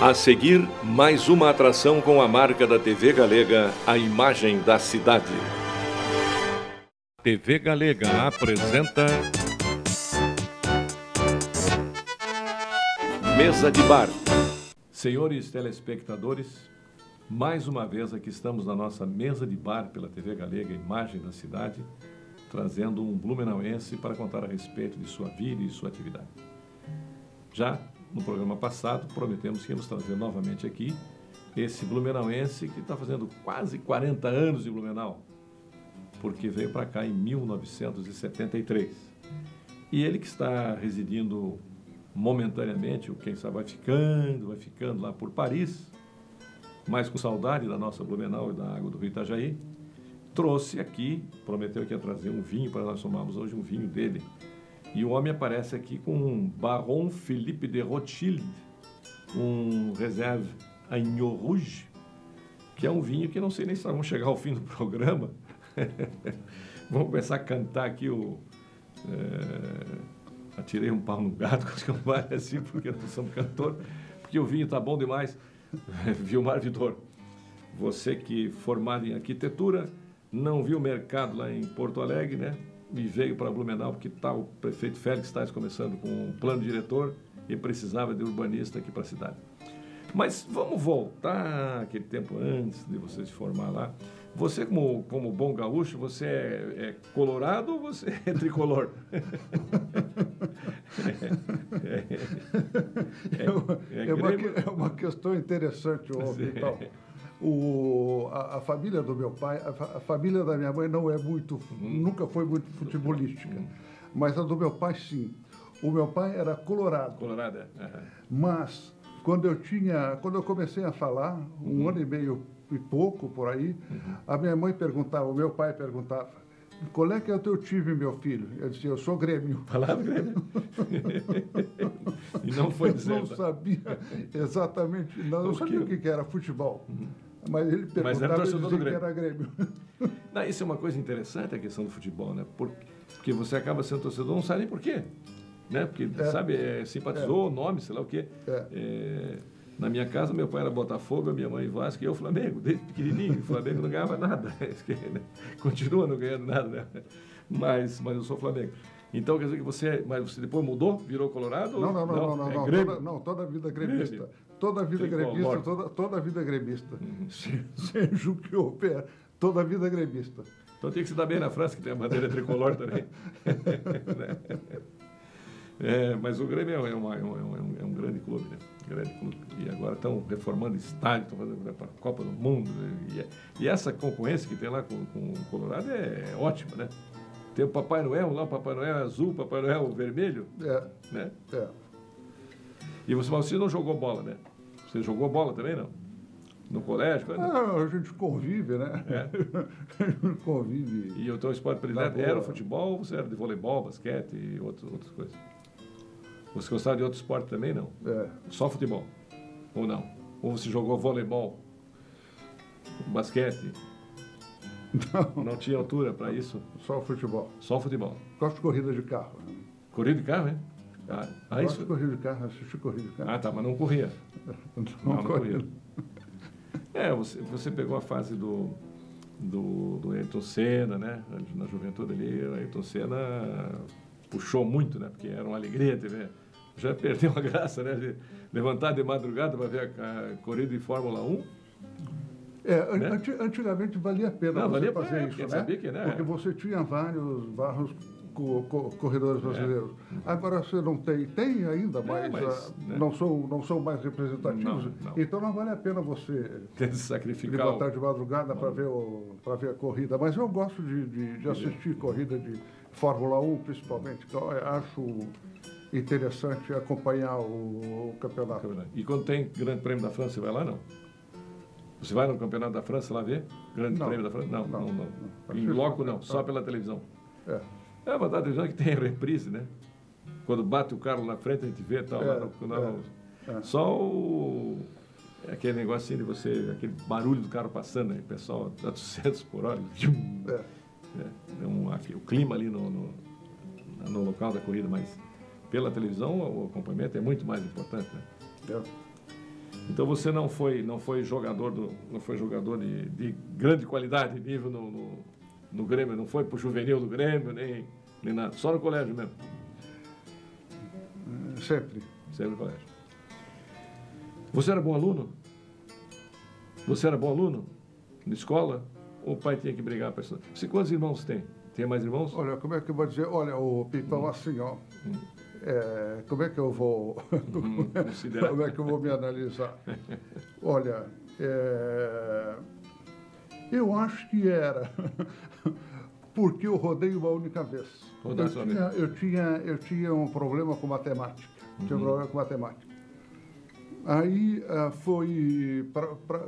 A seguir, mais uma atração com a marca da TV Galega, a imagem da cidade. TV Galega apresenta Mesa de Bar. Senhores telespectadores, mais uma vez aqui estamos na nossa Mesa de Bar pela TV Galega, a imagem da cidade, trazendo um blumenauense para contar a respeito de sua vida e sua atividade. Já no programa passado, prometemos que íamos trazer novamente aqui esse blumenauense que está fazendo quase 40 anos de Blumenau, porque veio para cá em 1973. E ele que está residindo momentaneamente, ou quem sabe vai ficando lá por Paris, mas com saudade da nossa Blumenau e da água do Rio Itajaí, trouxe aqui, prometeu que ia trazer um vinho para nós tomarmos hoje, um vinho dele. E o homem aparece aqui com um Baron Philippe de Rothschild, um Reserve Agneau Rouge, que é um vinho que não sei nem se vamos chegar ao fim do programa. Vamos começar a cantar aqui atirei um pau no gato, acho que não vale assim, porque nós somos cantor, porque o vinho está bom demais. Vilmar Vidor, você que formado em arquitetura, não viu o mercado lá em Porto Alegre, né? E veio para Blumenau porque está o prefeito Félix Tais começando com um plano diretor e precisava de urbanista aqui para a cidade. Mas vamos voltar aquele tempo antes de você se formar lá. Você, como bom gaúcho, você é colorado ou você é tricolor? É uma questão interessante, Vital. A família do meu pai, a família da minha mãe não é muito, nunca foi muito futebolística, mas a do meu pai sim. O meu pai era colorado. Colorado, é. Mas quando eu comecei a falar, um ano e meio e pouco por aí, a minha mãe perguntava, o meu pai perguntava: qual é que é o teu time, meu filho? Eu disse: eu sou Grêmio. Falava Grêmio. E não foi dizer. Eu não sabia exatamente, não. Eu sabia o que era futebol. Mas ele perguntava e dizia que era Grêmio. Não, isso é uma coisa interessante, a questão do futebol, né? Porque você acaba sendo torcedor, não sabe nem por quê. Né? Porque, simpatizou, nome, sei lá o quê. Na minha casa, meu pai era Botafogo, a minha mãe Vasco e eu Flamengo, desde pequenininho. O Flamengo não ganhava nada. Continua não ganhando nada, né? Mas eu sou Flamengo. Então, quer dizer que você depois mudou, virou colorado? Não. Toda a vida gremista. Toda a vida gremista, toda a vida gremista. Sem Juquiopé, toda a vida gremista. Então tem que se dar bem na França, que tem a bandeira tricolor também. Mas o Grêmio é um grande clube, né? Grande clube. E agora estão reformando estádio, estão fazendo para a Copa do Mundo. E essa concorrência que tem lá com o Colorado é ótima, né? Tem o Papai Noel lá, o Papai Noel azul, o Papai Noel vermelho. Né? E você não jogou bola, né? Você jogou bola também, não? No colégio? A gente convive, né? A gente convive. E o teu esporte predileto era o futebol ou você era de voleibol, basquete e outras coisas? Você gostava de outro esporte também, não? Só futebol? Ou não? Ou você jogou voleibol? Basquete? Não tinha altura para isso? Só futebol. Só futebol. Gosto de corrida de carro. Corrida de carro, hein? Gosto de corrida de carro, assisti corrida de carro. Tá, mas não corria. Não corria. Você pegou a fase do Ayrton Senna, né? Na juventude ali, o Ayrton Senna puxou muito, né? Porque era uma alegria de ver. Já perdeu a graça, né? De levantar de madrugada para ver a corrida de Fórmula 1. Né? Antigamente valia a pena fazer isso, né? Sabia que, né? Porque você tinha vários corredores brasileiros. Agora você não tem. Tem ainda, mas né? não são mais representativos. Não. Então não vale a pena você levantar de madrugada para ver a corrida. Mas eu gosto de assistir corrida de Fórmula 1, principalmente. Então, eu acho interessante acompanhar o campeonato. E quando tem Grande Prêmio da França, você vai lá, não? Você vai no Campeonato da França lá ver? Grande Prêmio da França? Não. Em loco, não. Só pela televisão. A vantagem da televisão é que tem reprise, né? Quando bate o carro na frente, a gente vê tal. Só aquele negócio assim de você, aquele barulho do carro passando, né? O pessoal a 200 por hora. O clima ali no local da corrida, mas pela televisão o acompanhamento é muito mais importante, né? Então você não foi jogador de grande qualidade, nível no Grêmio, não foi pro juvenil do Grêmio, nem nada, só no colégio mesmo? Sempre. Sempre no colégio. Você era bom aluno? Você era bom aluno? Na escola? Ou o pai tinha que brigar para estudar? Você quantos irmãos tem? Tem mais irmãos? Olha, como é que eu vou dizer? Olha, o Pipão, assim, ó. Como é que eu vou... como é que eu vou me analisar? Olha, eu acho que era porque eu rodei uma única vez. Eu tinha um problema com matemática. Aí foi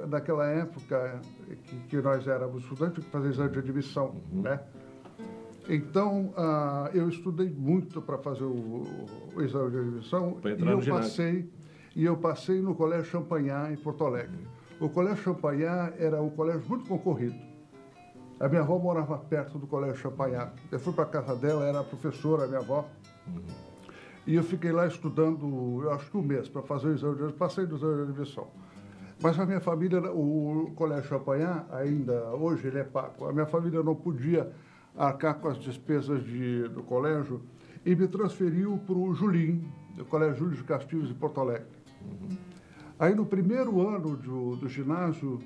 naquela época que nós éramos estudantes que fazer exame de admissão, né? Então, eu estudei muito para fazer o exame de admissão e eu passei no Colégio Champagnat, em Porto Alegre. O Colégio Champagnat era um colégio muito concorrido. A minha avó morava perto do Colégio Champagnat. Eu fui para a casa dela, era a professora, a minha avó. E eu fiquei lá estudando, eu acho que um mês, para fazer o exame de admissão. Passei no exame de admissão. Mas a minha família, o Colégio Champagnat, ainda hoje ele é pago. A minha família não podia arcar com as despesas do colégio e me transferiu para o Julim, do Colégio Júlio de Castilhos, em Porto Alegre. Aí, no primeiro ano do ginásio,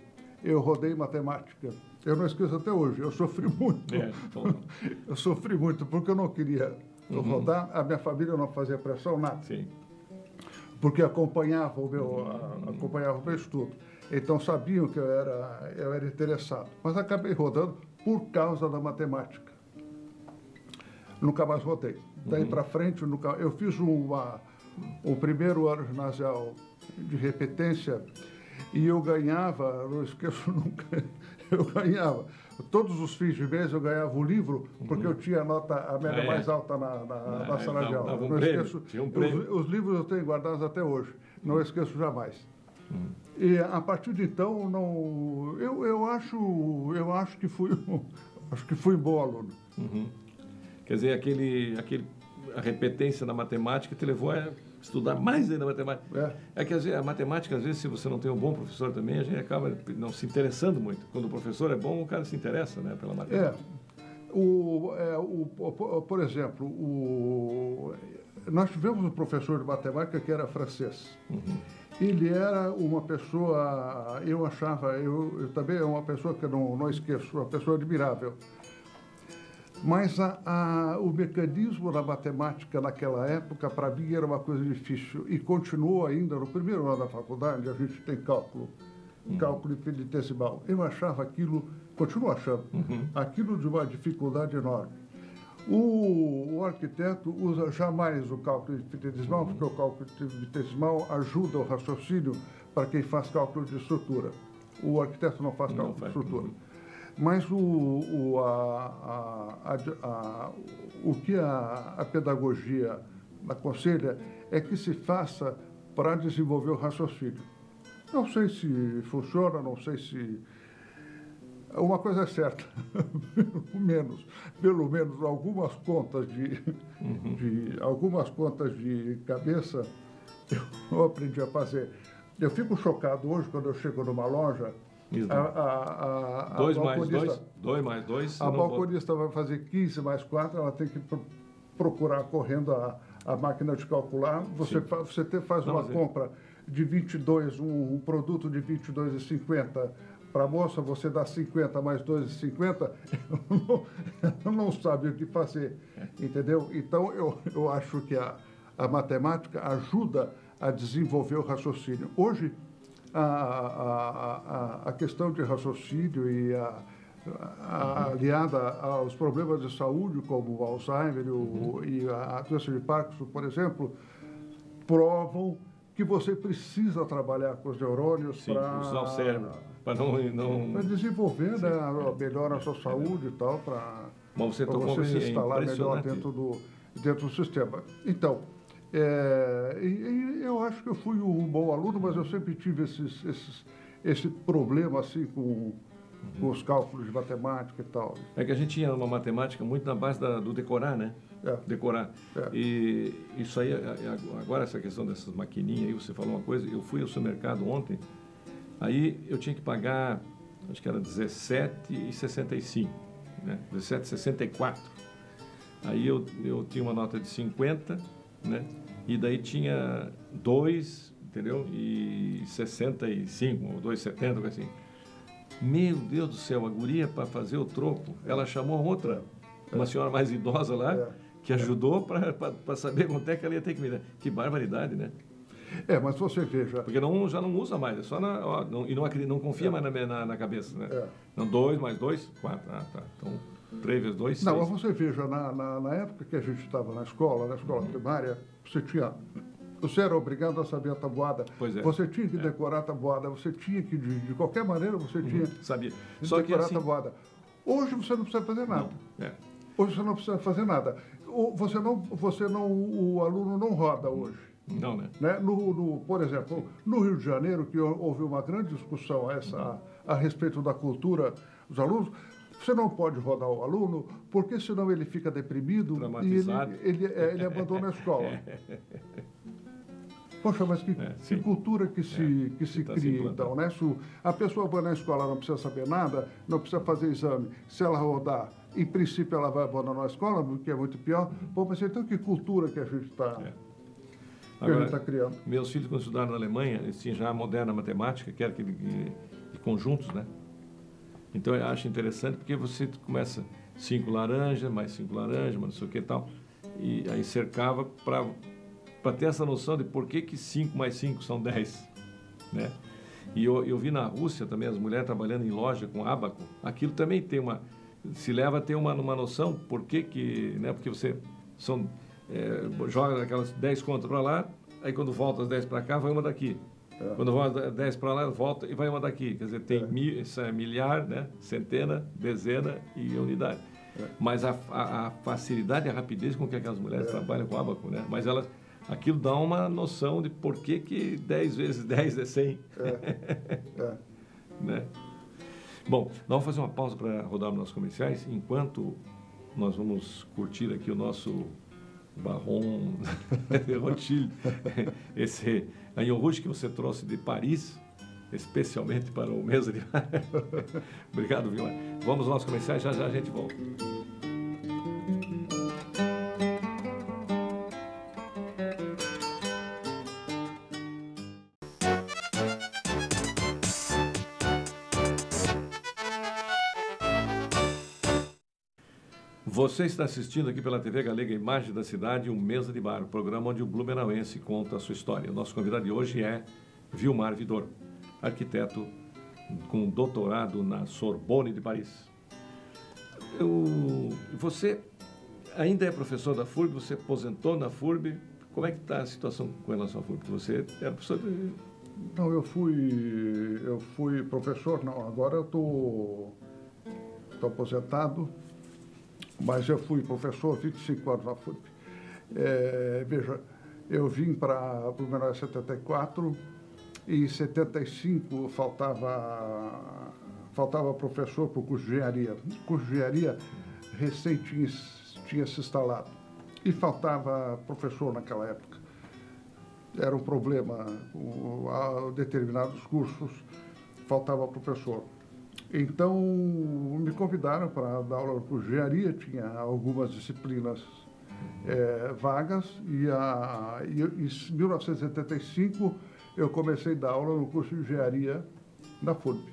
eu rodei matemática. Eu não esqueço até hoje, eu sofri muito. Eu sofri muito, porque eu não queria rodar, a minha família não fazia pressão, nada. Sim. Porque acompanhava o meu estudo. Então, sabiam que eu era interessado. Mas acabei rodando por causa da matemática. Nunca mais rodei. Daí para frente, eu fiz o primeiro ano ginasial de repetência e eu ganhava, não esqueço nunca, eu ganhava. Todos os fins de mês eu ganhava o livro, porque eu tinha a média mais alta na sala de aula. Não esqueço, os livros eu tenho guardados até hoje, não esqueço jamais. E a partir de então, eu acho que fui um bom aluno. Quer dizer, a repetência na matemática te levou a estudar mais ainda matemática. Quer dizer, a matemática, às vezes, se você não tem um bom professor também, a gente acaba não se interessando muito. Quando o professor é bom, o cara se interessa, né, pela matemática. Por exemplo, nós tivemos um professor de matemática que era francês. Ele era uma pessoa, eu achava, eu também é uma pessoa que eu não esqueço, uma pessoa admirável. Mas o mecanismo da matemática naquela época, para mim, era uma coisa difícil. E continuou ainda, no primeiro ano da faculdade, a gente tem cálculo infinitesimal. Eu achava aquilo, continuo achando, aquilo de uma dificuldade enorme. O arquiteto usa jamais o cálculo infinitesimal, porque o cálculo infinitesimal ajuda o raciocínio para quem faz cálculo de estrutura. O arquiteto não faz cálculo de estrutura. Mas o que a pedagogia aconselha é que se faça para desenvolver o raciocínio. Não sei se funciona, não sei se... Uma coisa é certa, pelo menos algumas contas de cabeça eu aprendi a fazer. Eu fico chocado hoje quando eu chego numa loja. A 2 mais 2, 2 mais 2. A balconista vai fazer 15 mais 4, ela tem que procurar correndo a máquina de calcular. Você faz uma compra de 22, um produto de 22,50 para a moça, você dá 50 mais 2,50, ela não sabe o que fazer, entendeu? Então, eu acho que a matemática ajuda a desenvolver o raciocínio. Hoje, a questão de raciocínio e aliada aos problemas de saúde, como o Alzheimer e a doença de Parkinson, por exemplo, provam que você precisa trabalhar com os neurônios para usar o cérebro, para não desenvolver, né, melhor a sua saúde e tal, para você se instalar melhor dentro do sistema. Então, eu acho que eu fui um bom aluno, mas eu sempre tive esse problema assim com os cálculos de matemática e tal. É que a gente tinha uma matemática muito na base do decorar, né? decorar. E isso aí, agora essa questão dessas maquininhas aí, você falou uma coisa, eu fui ao supermercado ontem, aí eu tinha que pagar, acho que era R$17,65, né? R$17,64. Aí eu tinha uma nota de 50, né? E daí tinha 2, entendeu? E 65, ou 2,70, assim. Meu Deus do céu, a guria, para fazer o troco, ela chamou outra, uma senhora mais idosa lá, que ajudou para saber quanto é que ela ia ter que me dar. Que barbaridade, né? Mas você veja... Porque já não usa mais, é só e não confia mais na cabeça, né? Então, 2 mais 2, 4. Ah, tá. Então, 3 vezes 2, 6. Não, mas você veja, na época que a gente estava na escola primária, você era obrigado a saber a tabuada. Pois é. Você tinha que decorar a tabuada, você tinha que, de qualquer maneira, você tinha sabia. que Só decorar que assim, a tabuada. Hoje você não precisa fazer nada. Hoje você não precisa fazer nada. O aluno não roda hoje. Não, né? Por exemplo, no Rio de Janeiro, que houve uma grande discussão a respeito da cultura dos alunos, você não pode rodar o aluno, porque senão ele fica deprimido e ele abandona a escola. Poxa, mas que cultura que se cria, então, né? Se a pessoa vai na escola, não precisa saber nada, não precisa fazer exame. Se ela rodar, em princípio ela vai abandonar a escola, o que é muito pior. Bom, mas então que cultura que a gente está criando? Meus filhos, quando estudaram na Alemanha, eles tinham já a moderna matemática, que era de conjuntos, né? Então, eu acho interessante, porque você começa 5 laranjas, mais 5 laranjas, mas não sei o que e tal, e aí cercava para ter essa noção de por que 5 mais 5 são 10, né? E eu vi na Rússia também as mulheres trabalhando em loja com ábaco, aquilo também tem se leva a ter uma noção, por que, né? Porque você joga aquelas 10 contas para lá, aí quando volta as 10 para cá, vai uma daqui. Quando volta 10 para lá, volta e vai uma daqui. Quer dizer, tem milhar, né? Centena, dezena e unidade. Mas a facilidade e a rapidez com que aquelas mulheres trabalham com ábaco, né? Mas aquilo dá uma noção de por que 10 vezes 10 é 100. Né? Bom, nós vamos fazer uma pausa para rodar os nossos comerciais, enquanto nós vamos curtir aqui o nosso Baron de Rothschild, esse Agnon Rouge que você trouxe de Paris, especialmente para o Mesa de Bar. Obrigado, Vilmar. Vamos aos nossos comerciais, já a gente volta. Você está assistindo aqui pela TV Galega Imagem da Cidade, um Mesa de Bar, o programa onde o blumenauense conta a sua história. O nosso convidado de hoje é Vilmar Vidor, arquiteto com doutorado na Sorbonne de Paris. Você ainda é professor da FURB, você aposentou na FURB. Como é que está a situação com relação à FURB? Você era professor de... Não, eu fui professor, não, agora eu estou aposentado. Mas eu fui professor 25 anos na FURB. Veja, eu vim para Blumenau em 74 e em 75 faltava professor para o curso de engenharia. O curso de engenharia recém tinha se instalado e faltava professor naquela época. Era um problema, a determinados cursos faltava professor. Então, me convidaram para dar aula no curso de engenharia, tinha algumas disciplinas vagas, e em 1975 eu comecei a dar aula no curso de engenharia na FURB.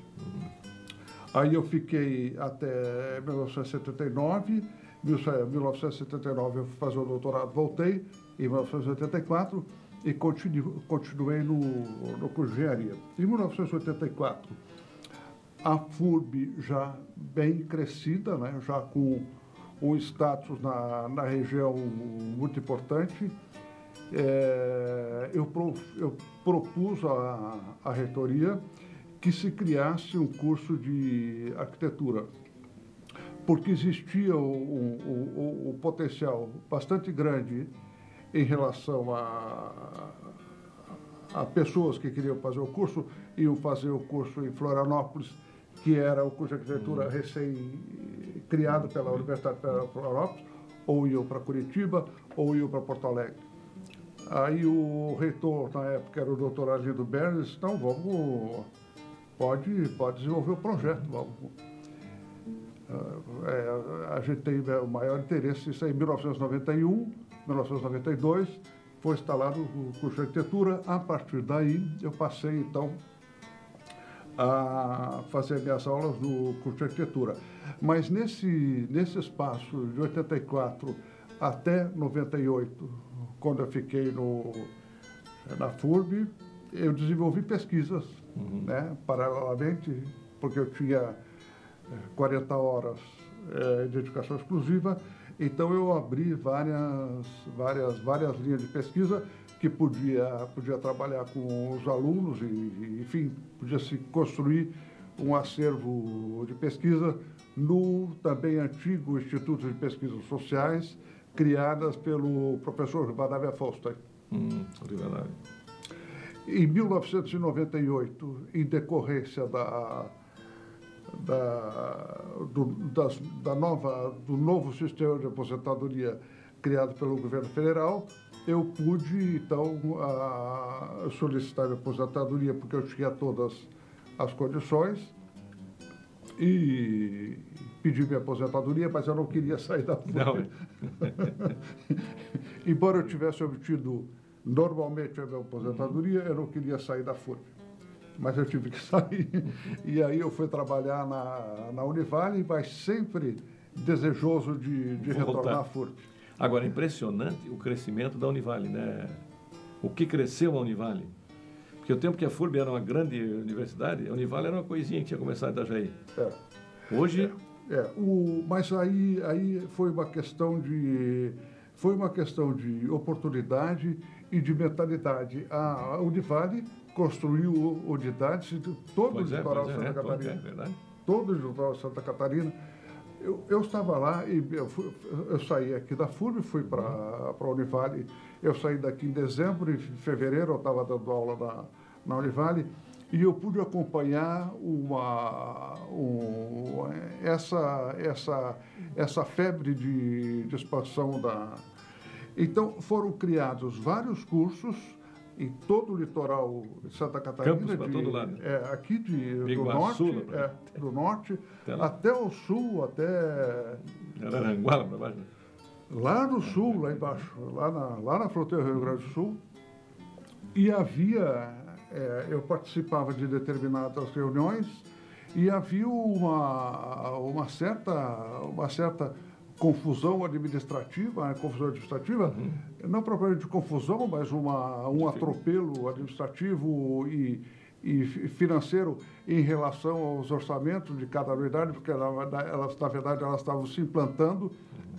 Aí eu fiquei até 1979, em 1979 eu fui fazer o doutorado, voltei em 1984 e continuei no curso de engenharia. Em 1984, a FURB já bem crescida, né, já com um status na região muito importante, eu propus à reitoria que se criasse um curso de arquitetura, porque existia um potencial bastante grande em relação a pessoas que queriam fazer o curso, iam fazer o curso em Florianópolis, que era o curso de arquitetura recém-criado pela Universidade Federal de Florianópolis, ou iam para Curitiba, ou iam para Porto Alegre. Aí o reitor, na época, era o doutor Arlindo Bernes, então pode desenvolver o projeto, vamos. A gente tem o maior interesse, isso aí em 1991, 1992, foi instalado o curso de arquitetura. A partir daí, eu passei, então, a fazer minhas aulas no curso de arquitetura. Mas nesse espaço de 84 até 98, quando eu fiquei na FURB, eu desenvolvi pesquisas, né, paralelamente, porque eu tinha 40 horas de dedicação exclusiva, então eu abri várias linhas de pesquisa que podia trabalhar com os alunos e, enfim, podia se construir um acervo de pesquisa no também antigo Instituto de Pesquisas Sociais, criadas pelo professor Rivadavia Fausto. Em 1998, em decorrência do novo sistema de aposentadoria criado pelo governo federal, eu pude, então, solicitar minha aposentadoria, porque eu tinha todas as condições, e pedi minha aposentadoria, mas eu não queria sair da FURB. Embora eu tivesse obtido normalmente a minha aposentadoria, eu não queria sair da FURB. Mas eu tive que sair. E aí eu fui trabalhar na Univale, mas sempre desejoso de retornar à FURB. Agora, impressionante o crescimento da Univale, né? O que cresceu a Univale? Porque o tempo que a FURB era uma grande universidade, a Univale era uma coisinha que tinha começado em Itajaí. Hoje... mas aí foi uma questão de oportunidade e de mentalidade. A Univale construiu unidades de todo o litoral de Santa Catarina. Todo o litoral de Santa Catarina. Eu estava lá e eu saí aqui da FURB, fui para a Univale. Eu saí daqui em dezembro, em fevereiro eu estava dando aula na Univale, e eu pude acompanhar essa febre de expansão Então, foram criados vários cursos em todo o litoral de Santa Catarina. Campos para todo lado. Aqui do norte até o sul, até... Araranguá, para baixo. Lá no sul, lá embaixo, lá na fronteira do Rio Grande do Sul. E havia... eu participava de determinadas reuniões e havia uma certa confusão administrativa, não propriamente de confusão, mas um atropelo administrativo e financeiro em relação aos orçamentos de cada unidade, porque elas, na verdade, elas estavam se implantando,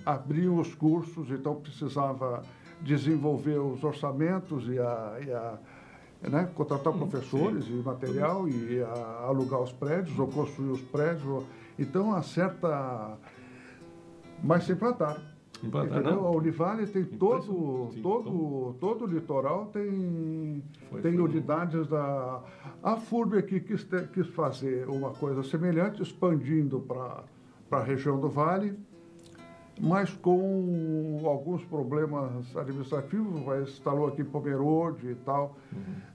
abriam os cursos, então precisava desenvolver os orçamentos né, contratar professores e material e alugar os prédios ou construir os prédios. Então, há certa... Mas se implantaram. A Univale tem todo o litoral tem unidades da... A FURB aqui quis fazer uma coisa semelhante, expandindo para a região do Vale, mas com alguns problemas administrativos, mas instalou aqui em Pomerode e tal,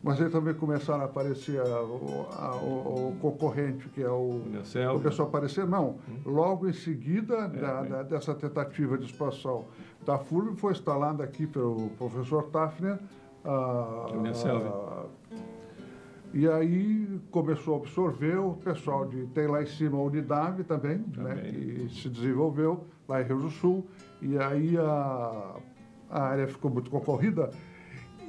mas aí também começaram a aparecer o concorrente, que é começou a aparecer, logo em seguida dessa tentativa de expansão da FURB, foi instalada aqui pelo professor Tafner, e aí começou a absorver o pessoal tem lá em cima a Unidade também. Né, que se desenvolveu lá em Rio do Sul, e aí a área ficou muito concorrida.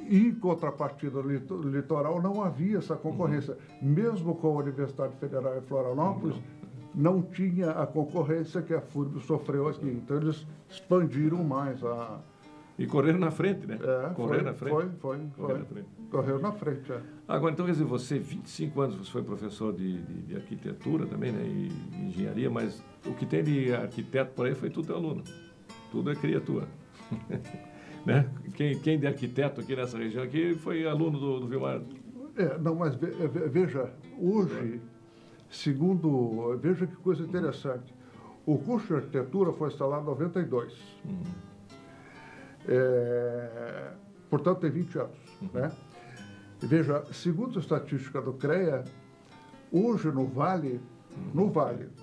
Em contrapartida do litoral não havia essa concorrência. Mesmo com a Universidade Federal em Florianópolis, não tinha a concorrência que a FURB sofreu aqui. Então eles expandiram mais E correram na frente, né? Correram na frente. Agora, então, quer dizer, você, 25 anos, você foi professor de arquitetura também, né? E engenharia, mas o que tem de arquiteto por aí foi tudo teu aluno. Tudo é cria tua. Né? Quem de arquiteto aqui nessa região aqui foi aluno do Vilmar. Não, mas veja, hoje, veja que coisa interessante. O curso de arquitetura foi instalado em 92. Portanto, tem 20 anos. Né? E veja, segundo a estatística do CREA, hoje no Vale,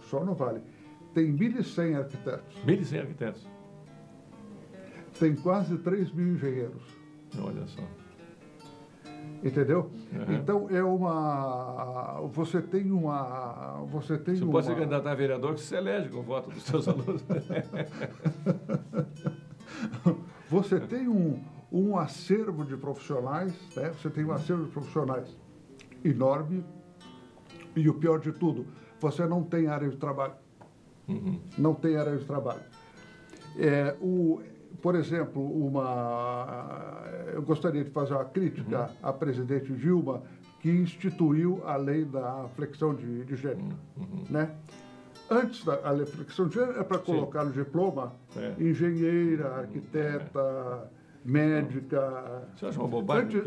só no Vale, tem 1.100 arquitetos. 1.100 arquitetos. Tem quase 3 mil engenheiros. Olha só. Entendeu? Então, é uma... Você tem uma... Você pode se candidatar a vereador que se elege com o voto dos seus alunos. Você tem um acervo de profissionais, né? Você tem um acervo de profissionais enorme e o pior de tudo, você não tem área de trabalho. Não tem área de trabalho. Por exemplo, eu gostaria de fazer uma crítica à presidente Dilma, que instituiu a lei da flexão de gênero. Né? Antes da flexão de gênero é para colocar no diploma engenheira, arquiteta, médica. Você acha uma bobagem?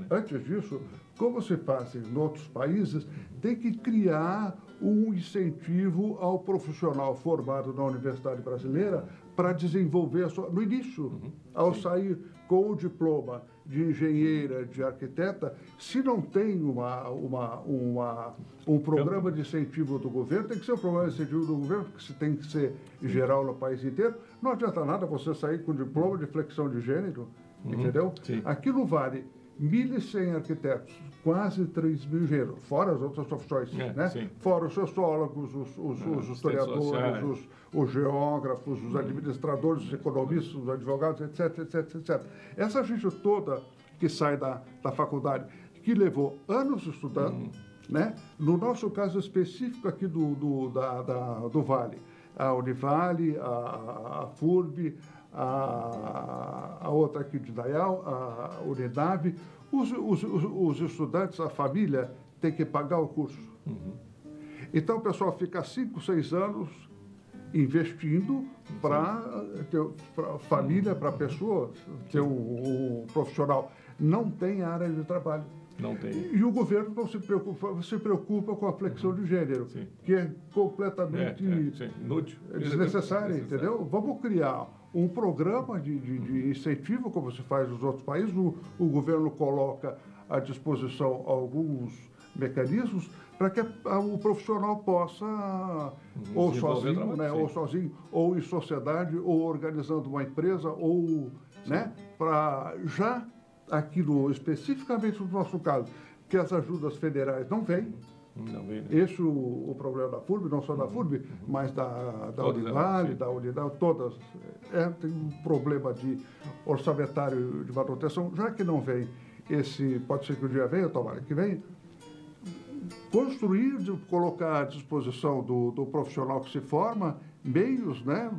Antes disso, como se faz em outros países, tem que criar um incentivo ao profissional formado na Universidade Brasileira para desenvolver no início, ao sair com o diploma de engenheira, de arquiteta, se não tem um programa de incentivo do governo, tem que ser um programa de incentivo do governo, porque se tem que ser geral no país inteiro, não adianta nada você sair com diploma de flexão de gênero, entendeu? Sim. Aqui no Vale, 1.100 arquitetos, quase 3 mil engenheiros, fora as outras profissões, né? Sim. Fora os sociólogos, os historiadores, os geógrafos, os administradores, os economistas, os advogados, etc, etc, etc. Essa gente toda que sai da faculdade, que levou anos estudando, né? No nosso caso específico aqui do Vale, a Univale, a FURB, a outra aqui de Dayal, a Unidade, os estudantes, a família, tem que pagar o curso. Então, o pessoal fica 5, 6 anos investindo para a família, para a pessoa ter um profissional. Não tem área de trabalho. Não tem. E o governo não se preocupa com a flexão de gênero, que é completamente inútil, desnecessária, entendeu? Vamos criar um programa de incentivo, como se faz nos outros países. O governo coloca à disposição alguns mecanismos para que o profissional possa, ou sozinho, né, ou sozinho, ou em sociedade, ou organizando uma empresa, ou, né, para já aquilo, especificamente no nosso caso, que as ajudas federais não vêm. Não vem, né? Esse o problema da FURB, não só da FURB, mas da Univale, da Unidade, todas. Tem um problema de orçamentário de manutenção, já que não vem pode ser que o dia venha, tomara que venha, construir, colocar à disposição do profissional que se forma meios, né,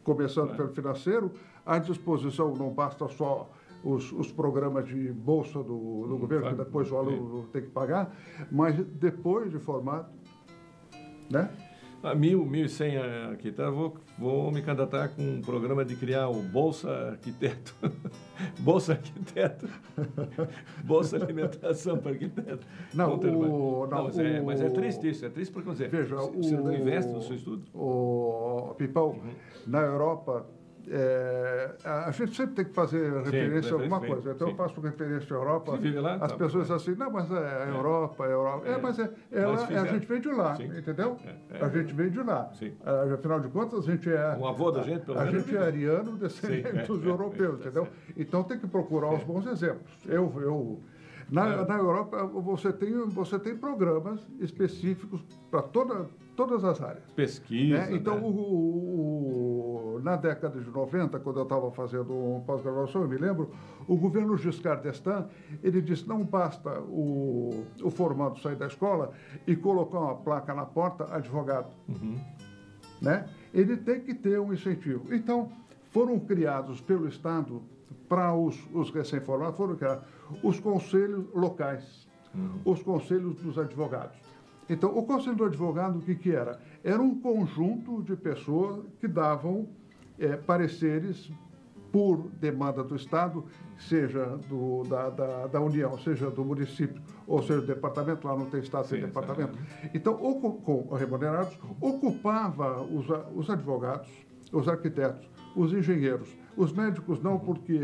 começando pelo financeiro, à disposição, não basta só os programas de bolsa do governo, que depois o aluno tem que pagar, mas depois de formado, né? 1.100 arquitetos, vou me candidatar com um programa de criar o Bolsa Arquiteto. Bolsa Arquiteto. Bolsa Alimentação para Arquiteto. Mas é triste isso, porque veja, você não investe no seu estudo. Pipão, na Europa, a gente sempre tem que fazer referência a alguma coisa. Então, eu faço referência à Europa. Você vive lá? As pessoas dizem assim, não, mas é a Europa, é a Europa. Mas a gente vem de lá, entendeu? A gente vem de lá. Afinal de contas, a gente é... O avô da gente, pelo menos. A gente é ariano, descendente dos europeus, entendeu? Então, tem que procurar os bons exemplos. Na Europa, você tem programas específicos para todas as áreas. Pesquisa, né? Então, na década de 90, quando eu estava fazendo uma pós-graduação, eu me lembro, o governo Giscard d'Estaing, ele disse, não basta o formando sair da escola e colocar uma placa na porta, advogado. Né? Ele tem que ter um incentivo. Então, foram criados pelo Estado, para os recém-formados, foram criados os conselhos locais, os conselhos dos advogados. Então, o Conselho do Advogado, o que era? Era um conjunto de pessoas que davam pareceres por demanda do Estado, seja da União, seja do município, ou seja do departamento, lá não tem Estado, tem departamento. Então, com remunerados, ocupava os advogados, os arquitetos, os engenheiros, os médicos não, porque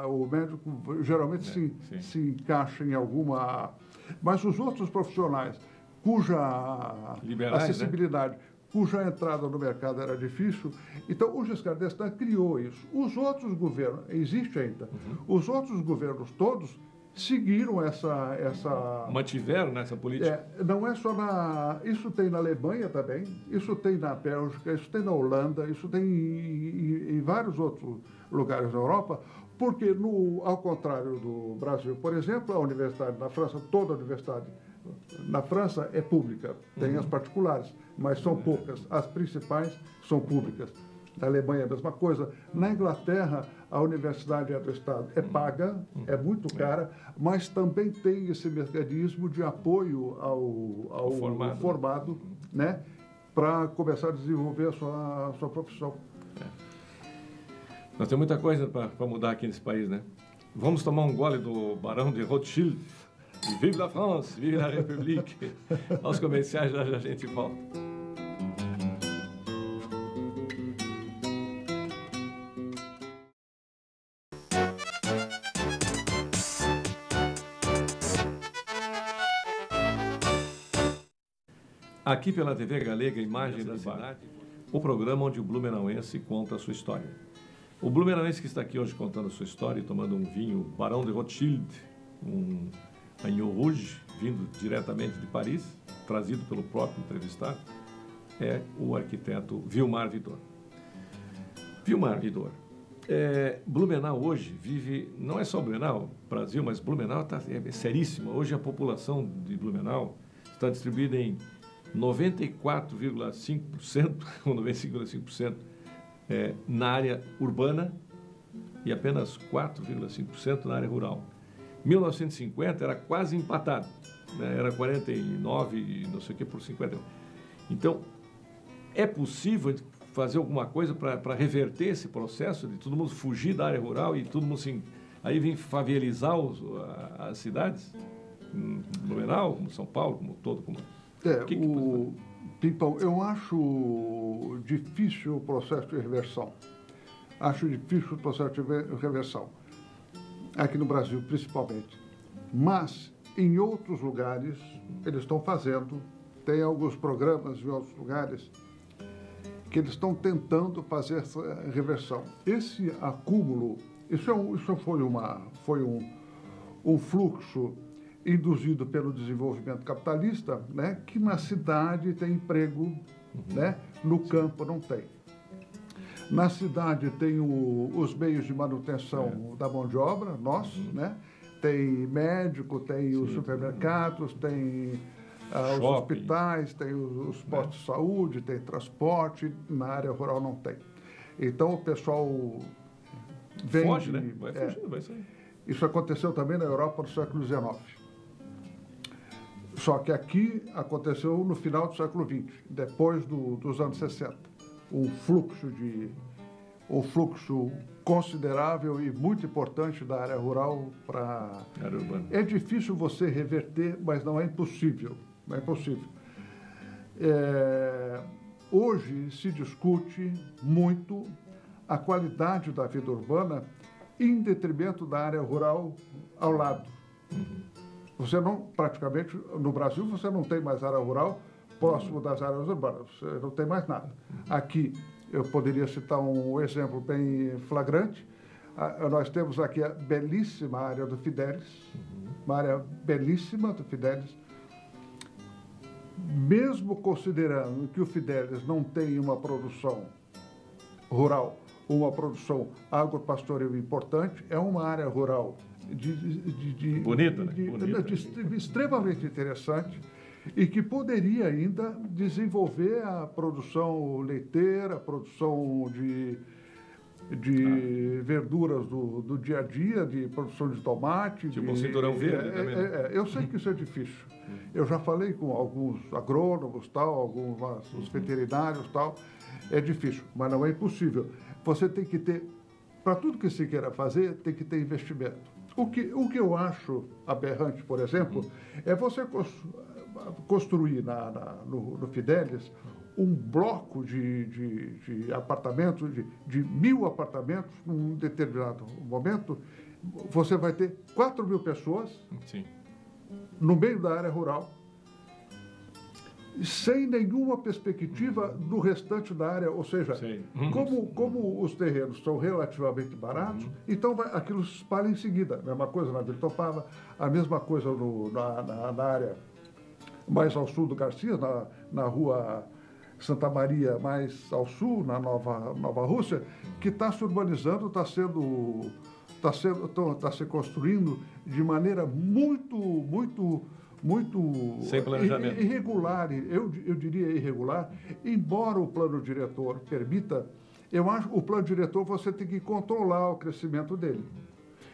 o médico geralmente se encaixa em alguma... Mas os outros profissionais, cuja acessibilidade, cuja entrada no mercado era difícil, então o Giscard d'Estaing criou isso. Os outros governos, existe ainda, os outros governos todos seguiram essa... Mantiveram nessa política? Não é só Isso tem na Alemanha também, isso tem na Bélgica, isso tem na Holanda, isso tem em vários outros lugares da Europa, porque, ao contrário do Brasil, por exemplo, a universidade na França, toda a universidade na França é pública, tem as particulares, mas são poucas, as principais são públicas. Na Alemanha é a mesma coisa. Na Inglaterra, a universidade é do Estado, é paga, é muito cara, mas também tem esse mecanismo de apoio ao formado, né, para começar a desenvolver a sua profissão. Nós temos muita coisa para mudar aqui nesse país, né? Vamos tomar um gole do Barão de Rothschild. Vive la France, vive la République. Aos comerciais, já a gente volta. Aqui pela TV Galega, Imagem da Cidade, o programa onde o blumenauense conta a sua história. O blumenauense que está aqui hoje contando a sua história e tomando um vinho Barão de Rothschild, um Agneau Rouge, vindo diretamente de Paris, trazido pelo próprio entrevistado, é o arquiteto Vilmar Vidor. Vilmar Vidor, Blumenau hoje vive, não é só Blumenau, Brasil, mas Blumenau é seríssima. Hoje a população de Blumenau está distribuída em 94,5% ou 95,5% na área urbana e apenas 4,5% na área rural. 1950 era quase empatado, né? Era 49 e não sei o que por 50. Então, é possível fazer alguma coisa para reverter esse processo de todo mundo fugir da área rural e todo mundo aí vem favelizar as cidades? Blumenau, como São Paulo, como todo, como... Pimpão, eu acho difícil o processo de reversão. Acho difícil o processo de reversão. Aqui no Brasil, principalmente. Mas, em outros lugares, eles estão fazendo. Tem alguns programas em outros lugares que eles estão tentando fazer essa reversão. Esse acúmulo, isso foi um fluxo induzido pelo desenvolvimento capitalista, né, que na cidade tem emprego, né, no campo não tem. Na cidade tem os meios de manutenção da mão de obra, né, tem médico, tem os supermercados, tem os hospitais, tem os postos de saúde, tem transporte, na área rural não tem. Então o pessoal vende... Foge, né? Vai fugindo, vai sair. Isso aconteceu também na Europa no século XIX. Só que aqui aconteceu no final do século XX, depois dos anos 60. Um fluxo considerável e muito importante da área rural para... É difícil você reverter, mas não é impossível. Não é impossível. Hoje se discute muito a qualidade da vida urbana em detrimento da área rural ao lado. Você não, praticamente, no Brasil, você não tem mais área rural próximo das áreas urbanas, você não tem mais nada. Aqui, eu poderia citar um exemplo bem flagrante. Nós temos aqui a belíssima área do Fidélis, uma área belíssima do Fidélis. Mesmo considerando que o Fidélis não tem uma produção rural, uma produção agropastoril importante, é uma área rural bonita, né? Extremamente interessante e que poderia ainda desenvolver a produção leiteira, a produção de verduras do dia a dia, de produção de tomate. Tipo um cinturão verde também, né? Eu sei que isso é difícil. Eu já falei com alguns agrônomos, os veterinários, tal. É difícil, mas não é impossível. Você tem que ter para tudo que se queira fazer, tem que ter investimento. O que eu acho aberrante, por exemplo, é você construir no Fidelis um bloco de apartamentos, de 1.000 apartamentos, num determinado momento, você vai ter 4.000 pessoas. Sim. No meio da área rural, sem nenhuma perspectiva no restante da área, ou seja, como os terrenos são relativamente baratos, então aquilo se espalha em seguida. A mesma coisa na Vila Topava, a mesma coisa na área mais ao sul do Garcia, na rua Santa Maria mais ao sul, na Nova Rússia, que está se urbanizando, está se construindo de maneira muito sem planejamento. Irregular, eu diria irregular, embora o plano diretor permita, eu acho que o plano diretor você tem que controlar o crescimento dele.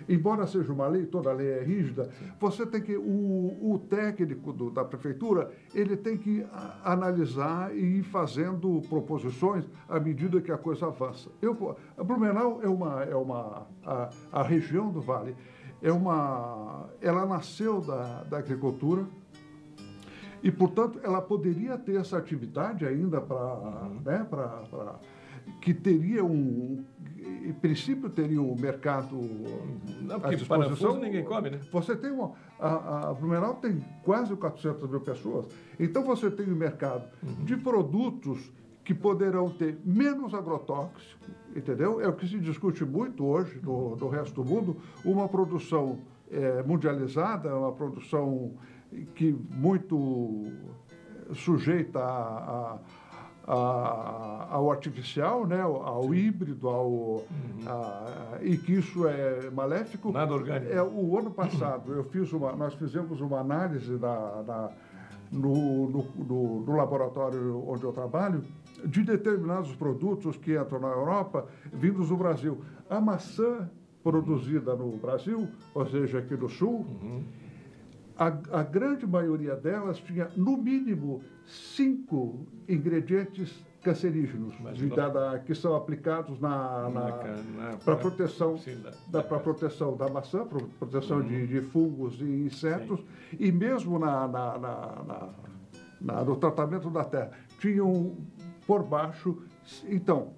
Embora seja uma lei, toda lei é rígida, você tem que, o técnico da prefeitura, ele tem que analisar e ir fazendo proposições à medida que a coisa avança. A Blumenau a região do Vale, ela nasceu da agricultura e, portanto, ela poderia ter essa atividade ainda que teria em princípio teria um mercado à disposição. Ninguém come, né? Você tem a Blumenau tem quase 400.000 pessoas, então você tem um mercado de produtos que poderão ter menos agrotóxico, entendeu? É o que se discute muito hoje no resto do mundo, uma produção mundializada, uma produção que muito sujeita ao artificial, né, ao híbrido, e que isso é maléfico. Nada orgânico. O ano passado nós fizemos uma análise no laboratório onde eu trabalho de determinados produtos que entram na Europa vindos do Brasil. A maçã produzida no Brasil, ou seja, aqui no Sul, a grande maioria delas tinha, no mínimo, 5 ingredientes cancerígenos que são aplicados para proteção, proteção da maçã, proteção de fungos e insetos, e mesmo no tratamento da terra. Tinham por baixo. Então,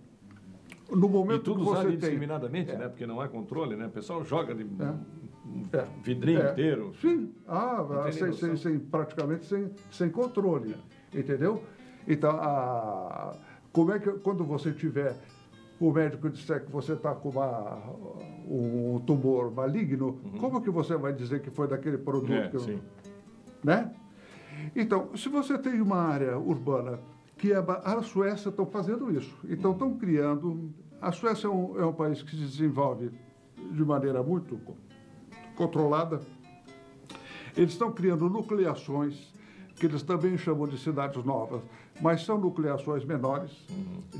no momento e tudo que você usado indiscriminadamente, né? Porque não há controle, né? O pessoal joga de vidrinho inteiro. Sim, praticamente sem controle, entendeu? Então, como é que quando você tiver, o médico disser que você está com um tumor maligno, como que você vai dizer que foi daquele produto? Né? Então, se você tem uma área urbana, a Suécia estão fazendo isso, então estão criando. A Suécia é um país que se desenvolve de maneira muito controlada. Eles estão criando nucleações, que eles também chamam de cidades novas, mas são nucleações menores,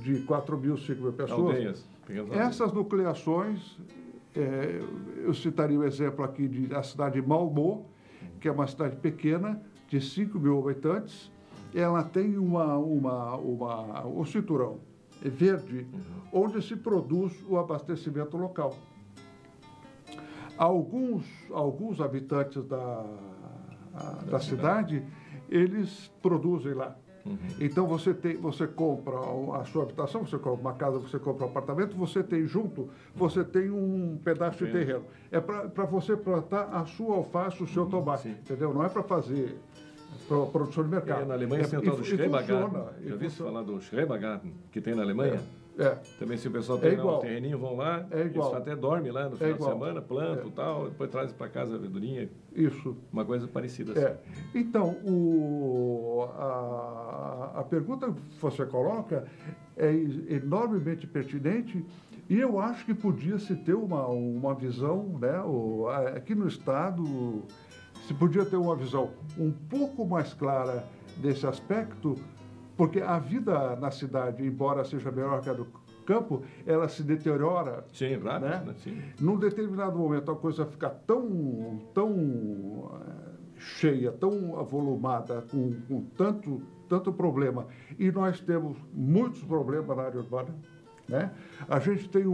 de 4.000, 5.000 pessoas. Aldeias. Essas nucleações, eu citaria o exemplo aqui da cidade de Malmö, que é uma cidade pequena, de 5.000 habitantes. Ela tem um cinturão verde, onde se produz o abastecimento local. Alguns habitantes da cidade, eles produzem lá. Então, você compra a sua habitação, você compra uma casa, você compra um apartamento, você tem um pedaço de terreno. É para você plantar a sua alface, o seu tomate, entendeu? Não é para fazer produção de mercado. Na Alemanha tem o tal do Schrebergarten. Já ouviu falar do Schrebergarten, que tem na Alemanha? Também, se o pessoal tem um terreninho, vão lá, eles até dormem lá no final de semana, plantam e tal, depois trazem para casa a verdurinha. Isso. Uma coisa parecida assim. Então, a pergunta que você coloca é enormemente pertinente e eu acho que podia-se ter uma visão, né, aqui no Estado, se podia ter uma visão um pouco mais clara desse aspecto, porque a vida na cidade, embora seja melhor que a do campo, ela se deteriora. Sim, claro. Né? Sim. Num determinado momento, a coisa fica tão cheia, tão avolumada, com tanto problema. E nós temos muitos problemas na área urbana. Né? A gente tem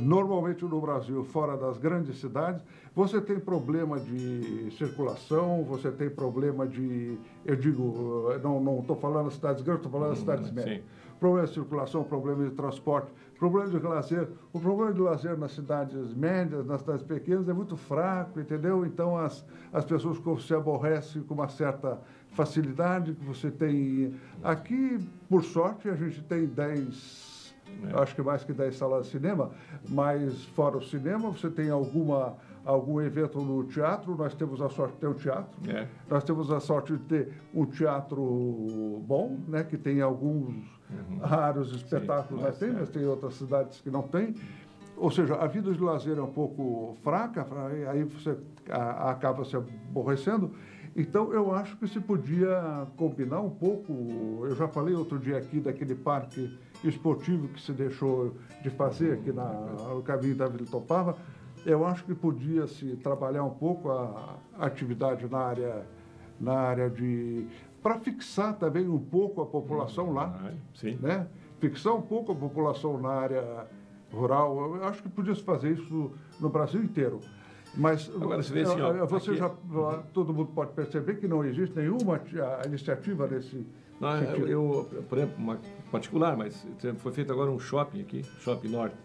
Normalmente no Brasil, fora das grandes cidades, você tem problema de circulação, você tem problema de, eu digo, não estou falando das cidades grandes, estou falando das cidades médias. Problema de circulação, problema de transporte, problema de lazer. O problema de lazer nas cidades médias, nas cidades pequenas, é muito fraco, entendeu? Então, as pessoas se aborrecem com uma certa facilidade que você tem. Aqui, por sorte, a gente tem 10... acho que mais que 10 salas de cinema, mas fora o cinema, você tem algum evento no teatro, nós temos a sorte de ter um teatro, nós temos a sorte de ter um teatro bom, né, que tem alguns raros espetáculos, mas tem outras cidades que não tem. Ou seja, a vida de lazer é um pouco fraca, aí você acaba se aborrecendo. Então, eu acho que se podia combinar um pouco, eu já falei outro dia aqui daquele parque esportivo que se deixou de fazer aqui no caminho da Vila Itopava. Eu acho que podia-se trabalhar um pouco a atividade na área de... para fixar também um pouco a população lá, né? Fixar um pouco a população na área rural. Eu acho que podia-se fazer isso no Brasil inteiro. Mas agora, você vê assim, todo mundo pode perceber que não existe nenhuma iniciativa nesse sentido. Por exemplo, uma particular, mas foi feito agora um shopping aqui, Shopping Norte.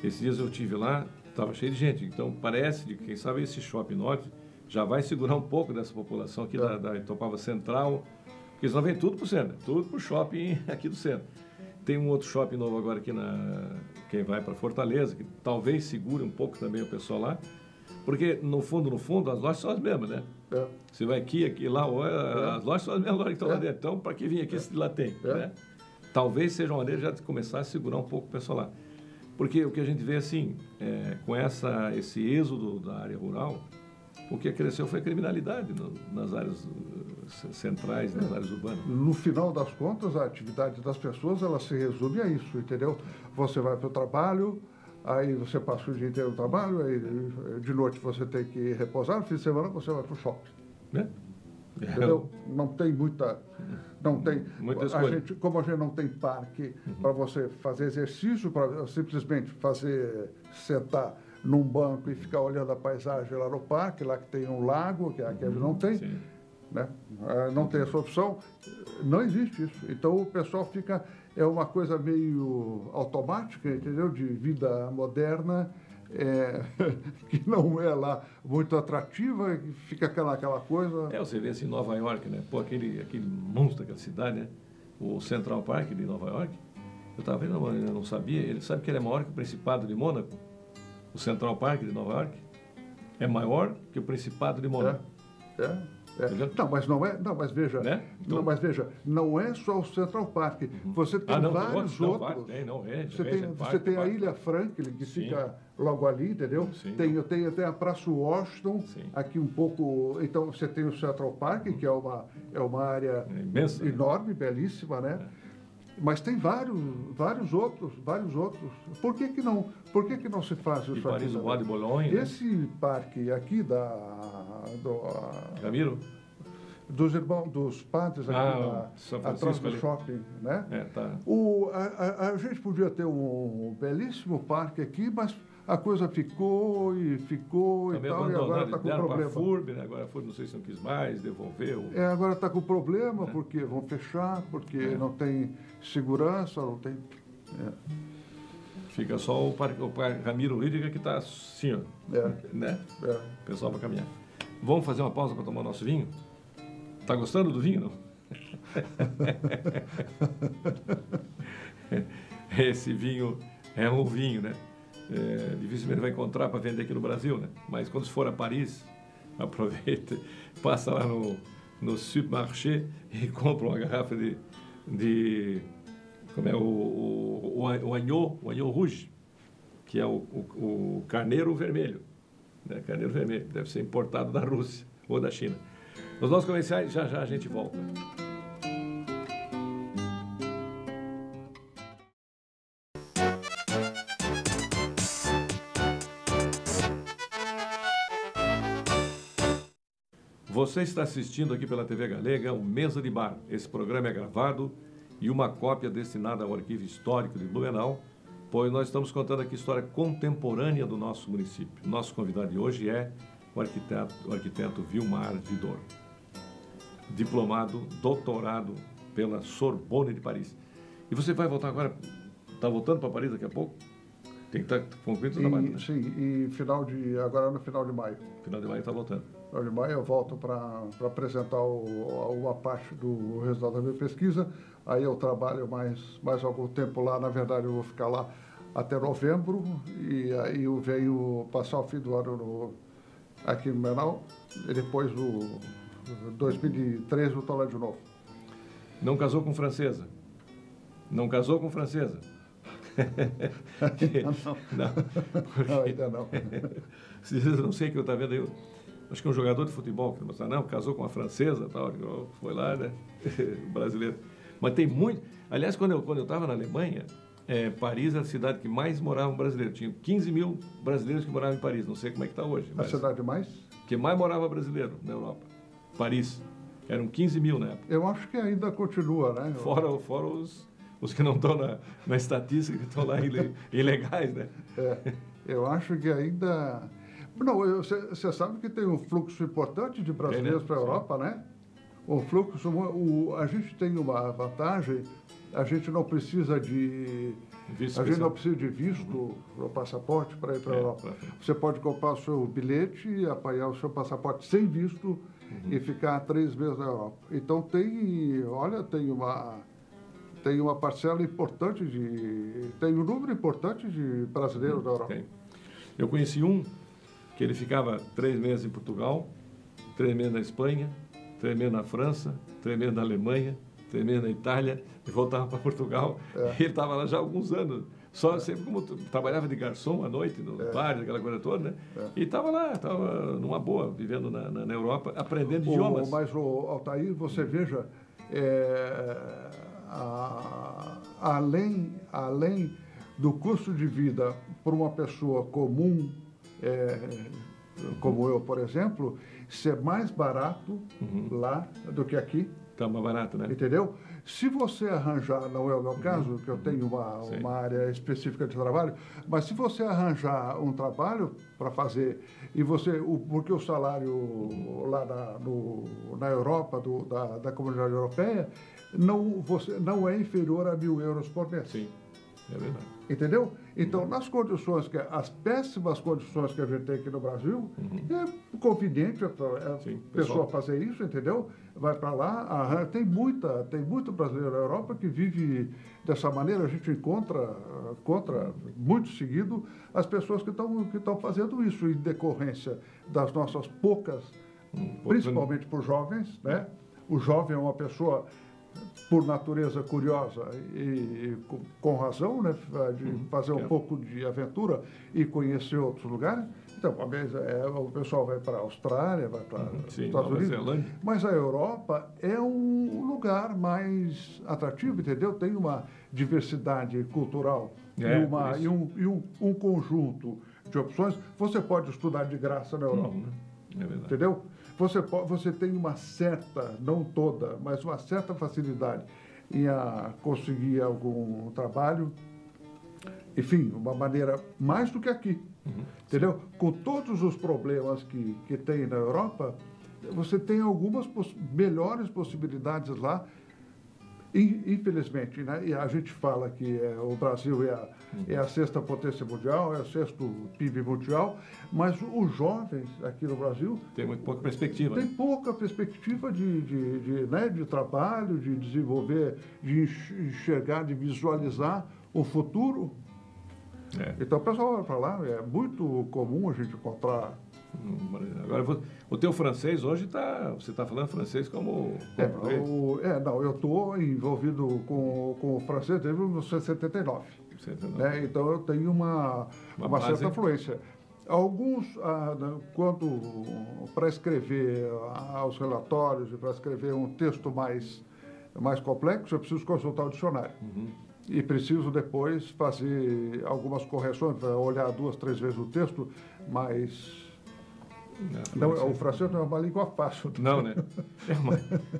Esses dias eu estive lá, estava cheio de gente. Então, parece que, quem sabe, esse Shopping Norte já vai segurar um pouco dessa população aqui da Itopava Central, porque senão vem tudo para o centro, tudo para o shopping aqui do centro. Tem um outro shopping novo agora aqui, quem vai para Fortaleza, que talvez segure um pouco também o pessoal lá, porque no fundo, as lojas são as mesmas, né? Você vai aqui, lá, as lojas são as mesmas lojas que estão lá dentro. Então, para que vir aqui se lá tem? Né? Talvez seja uma maneira já de começar a segurar um pouco o pessoal lá. Porque o que a gente vê assim, com esse êxodo da área rural, o que cresceu foi a criminalidade nas áreas centrais, nas áreas urbanas. No final das contas, a atividade das pessoas, ela se resume a isso, entendeu? Você vai para o trabalho, aí você passa o dia inteiro no trabalho, aí de noite você tem que repousar, no fim de semana você vai para o shopping. Entendeu? Não tem muita escolha. Como a gente não tem parque para você fazer exercício, para simplesmente sentar num banco e ficar olhando a paisagem lá no parque, lá que tem um lago, que aqui não tem, né? Não tem essa opção, não existe isso. Então o pessoal é uma coisa meio automática, entendeu? De vida moderna, que não é lá muito atrativa, fica aquela coisa... Você vê assim Nova York, né? Pô, aquele monstro daquela cidade, né? O Central Park de Nova York, eu estava vendo, eu não sabia, ele sabe que ele é maior que o Principado de Mônaco? O Central Park de Nova York é maior que o Principado de Mônaco. Mas veja, né? Então, mas veja, não é só o Central Park. Você tem vários outros. Você tem a Ilha Franklin, que fica logo ali, entendeu? Tem a Praça Washington, aqui um pouco. Então, você tem o Central Park, que é uma área imensa, enorme, belíssima, né? Mas tem vários outros. Por que não se faz isso aqui? Paris, o Bois de Boulogne. Esse parque aqui Ramiro? Dos padres aqui atrás do shopping, né? A gente podia ter um belíssimo parque aqui, mas a coisa ficou e tal, e agora está com problema. FURB, né? Agora a FURB não sei se não quis mais, devolveu. Agora está com problema, porque vão fechar, porque não tem segurança, não tem... Fica só o parque Ramiro Rüdiger que está assim, ó, né? O pessoal vai caminhar. Vamos fazer uma pausa para tomar nosso vinho? Tá gostando do vinho, não? Esse vinho é um vinho, né? Dificilmente vai encontrar para vender aqui no Brasil, né? Mas quando for a Paris, aproveita, passa lá no supermarché e compra uma garrafa de como é o agneau rouge, que é o carneiro vermelho, né? Carneiro vermelho, deve ser importado da Rússia ou da China. Nos nossos comerciais, já a gente volta. Você está assistindo aqui pela TV Galega o Mesa de Bar. Esse programa é gravado e uma cópia destinada ao Arquivo Histórico de Blumenau pois nós estamos contando aqui a história contemporânea do nosso município. Nosso convidado de hoje é o arquiteto Vilmar Vidor, diplomado, doutorado pela Sorbonne de Paris. E você vai voltar agora, está voltando para Paris daqui a pouco? Tem que estar concluído o trabalho, né? Sim, e agora no final de maio. Final de maio está voltando. Final de maio eu volto para apresentar uma parte do resultado da minha pesquisa. Aí eu trabalho mais algum tempo lá. Na verdade, eu vou ficar lá até novembro. E aí eu venho passar o fim do ano aqui no Menal. E depois, em 2013, eu estou lá de novo. Não casou com francesa? Não casou com francesa? Não, ainda não. Não sei o que eu estava vendo aí. Acho que um jogador de futebol que não, casou com uma francesa, tal, foi lá, né? Brasileiro. Mas tem muito. Aliás, quando eu estava na Alemanha, Paris era a cidade que mais moravam brasileiros. Tinha 15 mil brasileiros que moravam em Paris. Não sei como é que está hoje. A cidade mais? Que mais morava brasileiro na Europa. Paris. Eram 15 mil na época. Eu acho que ainda continua, né? Fora os que não estão na estatística, que estão lá ilegais, né? Eu acho que ainda... Não, você sabe que tem um fluxo importante de brasileiros para a Europa, né? O fluxo... a gente tem uma vantagem, a gente não precisa de... visto no passaporte para ir para a Europa. Você pode comprar o seu bilhete e apanhar o seu passaporte sem visto e ficar 3 meses na Europa. Então tem uma parcela importante tem um número importante de brasileiros na Europa. Eu conheci um que ele ficava 3 meses em Portugal, 3 meses na Espanha, 3 meses na França, 3 meses na Alemanha, 3 meses na Itália, e voltava para Portugal. E ele estava lá já há alguns anos. Sempre como trabalhava de garçom à noite, no bar, aquela coisa toda, né? E estava lá, estava numa boa, vivendo na Europa, aprendendo idiomas. Mas, Altair, você veja, além do custo de vida para uma pessoa comum, como eu, por exemplo, ser mais barato lá do que aqui. Está mais barato, né? Entendeu? Se você arranjar, não é o meu caso, que eu tenho uma área específica de trabalho, mas se você arranjar um trabalho para fazer, porque o salário lá na Europa, da Comunidade Europeia, não é inferior a 1.000 euros por mês. Sim, é verdade. Entendeu? Então, as péssimas condições que a gente tem aqui no Brasil, é conveniente a pessoa fazer isso, entendeu? Vai para lá, tem muito brasileiro na Europa que vive dessa maneira. A gente encontra muito seguido as pessoas que estão fazendo isso em decorrência das nossas poucas, principalmente para os jovens, né? O jovem é uma pessoa, por natureza, curiosa e com razão, né, de fazer um pouco de aventura e conhecer outros lugares. Então, o pessoal vai para a Austrália, vai para os Estados Unidos, mas a Europa é um lugar mais atrativo, entendeu? Tem uma diversidade cultural e um conjunto de opções. Você pode estudar de graça na Europa, é verdade. Entendeu? Você tem uma certa, não toda, mas uma certa facilidade em conseguir algum trabalho, enfim, uma maneira mais do que aqui, entendeu? Com todos os problemas que tem na Europa, você tem algumas melhores possibilidades lá, infelizmente, né? E a gente fala que o Brasil é a 6ª potência mundial, é o 6º PIB mundial, mas os jovens aqui no Brasil... Tem muito pouca perspectiva. Tem pouca perspectiva de trabalho, de desenvolver, de enxergar, de visualizar o futuro. Então, o pessoal vai para lá, é muito comum a gente encontrar... Agora, o teu francês hoje você está falando francês como não, eu estou envolvido com o francês desde 1979. Né? Então, eu tenho uma certa fluência. Alguns, para escrever os relatórios e para escrever um texto mais complexo, eu preciso consultar o dicionário. E preciso depois fazer algumas correções, olhar 2, 3 vezes o texto, mas... Não, o francês não é uma língua fácil. Não, né?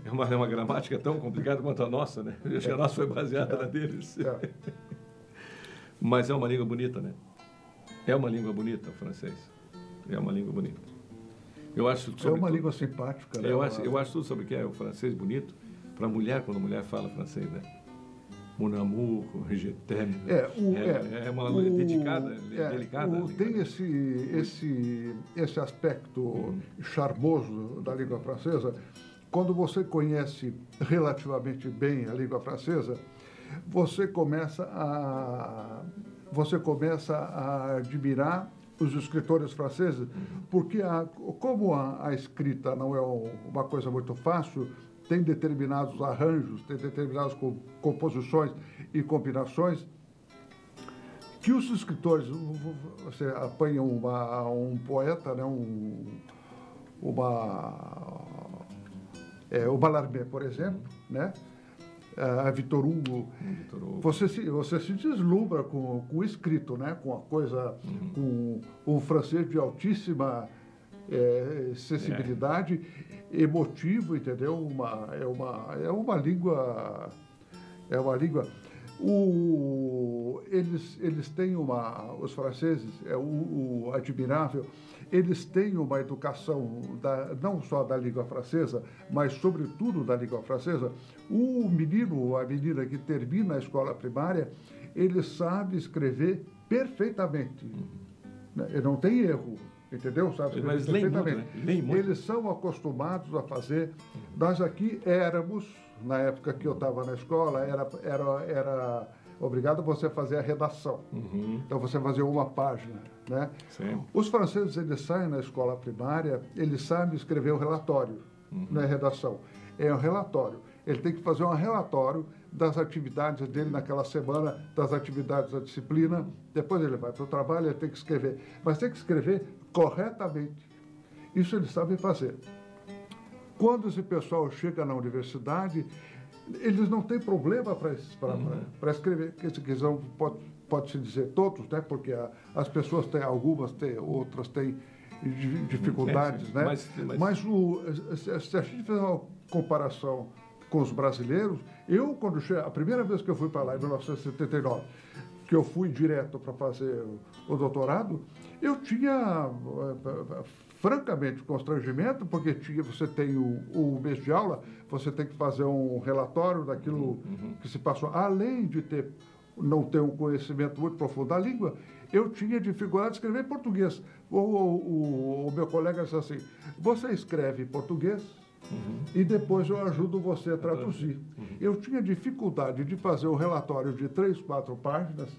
É uma gramática tão complicada quanto a nossa, né? Eu acho que a nossa foi baseada na deles. Mas é uma língua bonita, né? É uma língua bonita, o francês. É uma língua bonita. Eu acho é uma língua simpática, né? Eu acho tudo sobre o que é o francês bonito para a mulher, quando a mulher fala francês, né? Mon amour, je t'aime. É uma dedicada, delicada. Tem esse aspecto charmoso da língua francesa. Quando você conhece relativamente bem a língua francesa, você começa a admirar os escritores franceses, porque como a escrita não é uma coisa muito fácil, tem determinados arranjos, tem determinadas composições e combinações, que os escritores, você apanha um poeta, né, o Mallarmé, por exemplo, né? A Victor Hugo, você se deslumbra com o escrito, né? Com a coisa, com um francês de altíssima sensibilidade, emotivo, entendeu? É uma língua. Eles têm os franceses, o admirável, eles têm uma educação não só da língua francesa, mas sobretudo da língua francesa. O menino ou a menina que termina a escola primária, ele sabe escrever perfeitamente. Ele não tem erro, entendeu? Sabe escrever perfeitamente. Muito, né? Leem muito. Eles são acostumados a fazer. Nós aqui éramos, na época que eu estava na escola, era obrigado você a fazer a redação. Então você fazia uma página, né? Sim. Os franceses, eles saem na escola primária, eles sabem escrever o relatório, não é redação, é o relatório. Ele tem que fazer um relatório das atividades dele naquela semana, das atividades da disciplina. Depois ele vai para o trabalho, ele tem que escrever, mas tem que escrever corretamente. Isso eles sabem fazer. Quando esse pessoal chega na universidade, eles não têm problema para escrever, que são, pode-se dizer todos, né? Porque as pessoas têm, algumas têm, outras têm dificuldades, né? Mas se a gente fizer uma comparação com os brasileiros, a primeira vez que eu fui para lá, em 1979, que eu fui direto para fazer o doutorado, eu tinha francamente constrangimento, porque você tem o mês de aula, você tem que fazer um relatório daquilo que se passou, além de não ter um conhecimento muito profundo da língua, eu tinha dificuldade de escrever em português. O meu colega disse assim: você escreve em português e depois eu ajudo você a traduzir. Eu tinha dificuldade de fazer um relatório de 3, 4 páginas,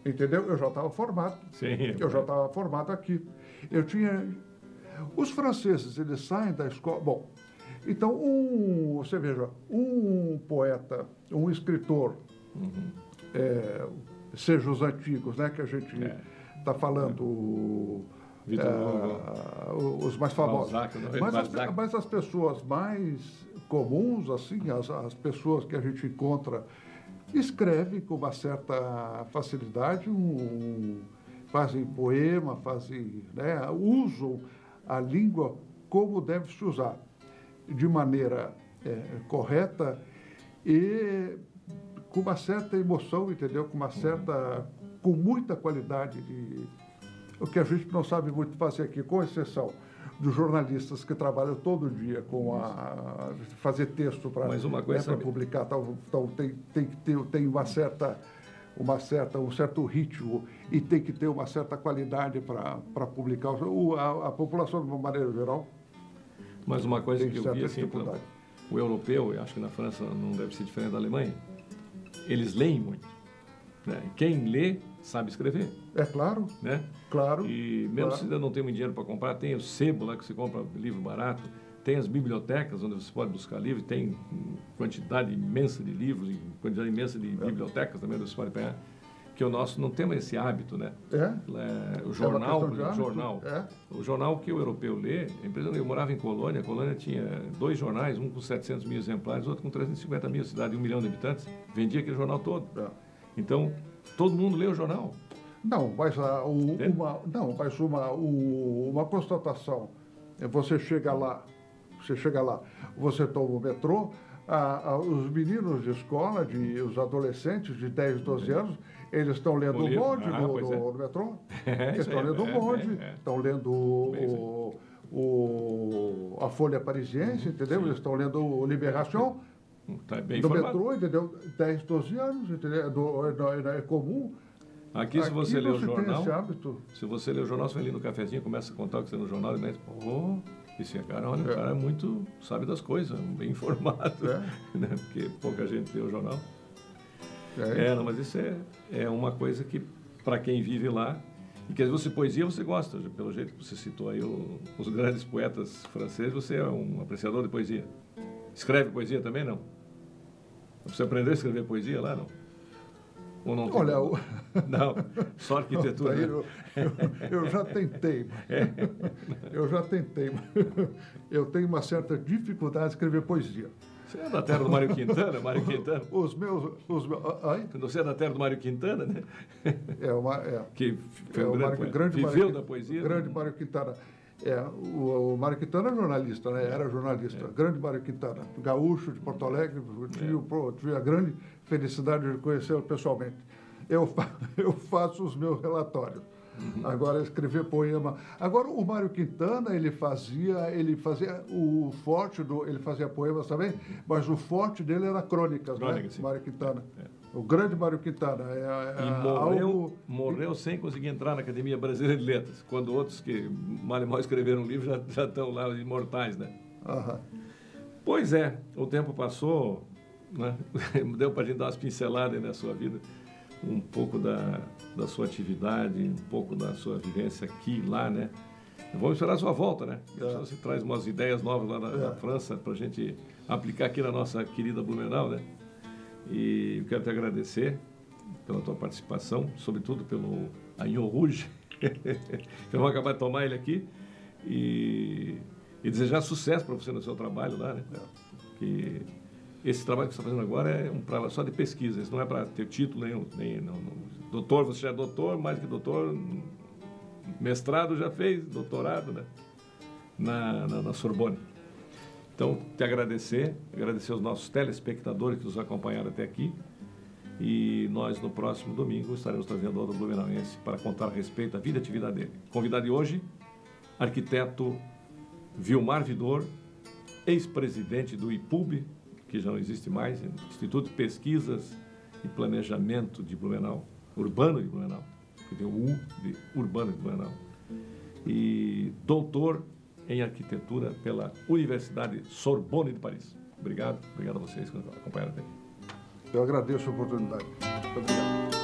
entendeu? Eu já estava formado. Sim. Eu já estava formado aqui. Os franceses, eles saem da escola. Bom, então, você veja, um poeta, um escritor, seja os antigos, né, que a gente está falando, os mais famosos. Mas as pessoas mais comuns, assim, as pessoas que a gente encontra, escrevem com uma certa facilidade, fazem poema, né, usam a língua como deve se usar, de maneira correta e com uma certa emoção, entendeu? Com muita qualidade, o que a gente não sabe muito fazer aqui, com exceção dos jornalistas que trabalham todo dia com fazer texto para publicar, então tem um certo ritmo e tem que ter uma certa qualidade para publicar. A população, de uma maneira geral, mas uma coisa que eu vi, assim, o europeu, eu acho que na França não deve ser diferente da Alemanha, eles leem muito, né? Quem lê sabe escrever. É claro, né? Claro. E mesmo se ainda não tem muito dinheiro para comprar, tem o sebo lá que você compra livro barato, tem as bibliotecas onde você pode buscar livros, tem quantidade imensa de livros, quantidade imensa de bibliotecas também onde você pode pegar, que o nosso não tem esse hábito, né? O jornal, o jornal que o europeu lê, eu morava em Colônia, a Colônia tinha 2 jornais, um com 700 mil exemplares, outro com 350 mil, cidade de 1 milhão de habitantes, vendia aquele jornal todo. Então, todo mundo lê o jornal. Não, mas uma constatação, você chega lá, você toma o metrô, os meninos de escola, os adolescentes de 10, 12 anos, Eles estão lendo o Monde no metrô. Eles estão lendo o Monde, estão lendo a Folha Parisiense, entendeu? Eles estão lendo o Libération. Tá bem do informado. metrô, entendeu? 10, 12 anos, entendeu? É comum. Aqui, se você ler o jornal, se você ler o jornal, você vai ali no cafezinho, começa a contar o que você no jornal, e esse cara, olha, o cara é muito, sabe das coisas, bem informado, né? Porque pouca gente lê o jornal. Não, mas isso é uma coisa que, para quem vive lá, e que às vezes poesia você gosta, pelo jeito que você citou aí os grandes poetas franceses, você é um apreciador de poesia. Escreve poesia também, não? Você aprendeu a escrever poesia lá, não? Ou não? Olha, não, só arquitetura. Eu já tentei. Eu já tentei. Eu tenho uma certa dificuldade de escrever poesia. Você é da terra do Mário Quintana? Mário Quintana? Os meus... Você é da terra do Mário Quintana, né? Que foi um grande viveu da poesia. Grande Mário Quintana. O Mário Quintana é jornalista, né? Era jornalista. Grande Mário Quintana, gaúcho de Porto Alegre. Tive a grande felicidade de conhecê-lo pessoalmente. Eu faço os meus relatórios. Agora, escrever poema. Agora, o Mário Quintana, ele fazia o forte ele fazia poemas também, mas o forte dele era crônicas, né? Sim. Mário Quintana. O grande Mário Quintana. Morreu sem conseguir entrar na Academia Brasileira de Letras, quando outros que mal e mal escreveram um livro já estão lá, imortais, né? Pois é, o tempo passou, né? Deu para a gente dar umas pinceladas na sua vida, um pouco da sua atividade, um pouco da sua vivência aqui e lá, né? Vamos esperar a sua volta, né? Você traz umas ideias novas lá na França para a gente aplicar aqui na nossa querida Blumenau, né? E eu quero te agradecer pela tua participação, sobretudo pelo Agnon Rouge, que vamos acabar de tomar ele aqui, e desejar sucesso para você no seu trabalho lá, né? Que esse trabalho que você está fazendo agora é um trabalho só de pesquisa, isso não é para ter título nenhum, doutor, você já é doutor, mais que doutor, mestrado já fez, doutorado, né? na Sorbonne. Então, te agradecer aos nossos telespectadores que nos acompanharam até aqui, e nós no próximo domingo estaremos trazendo outro blumenauense para contar a respeito da vida e atividade dele. Convidado de hoje, arquiteto Vilmar Vidor, ex-presidente do IPUB, que já não existe mais, Instituto de Pesquisas e Planejamento de Blumenau, Urbano de Blumenau, que tem o U de Urbano de Blumenau, e doutor em arquitetura pela Universidade Sorbonne de Paris. Obrigado a vocês que nos acompanharam até aqui. Eu agradeço a oportunidade. Muito obrigado.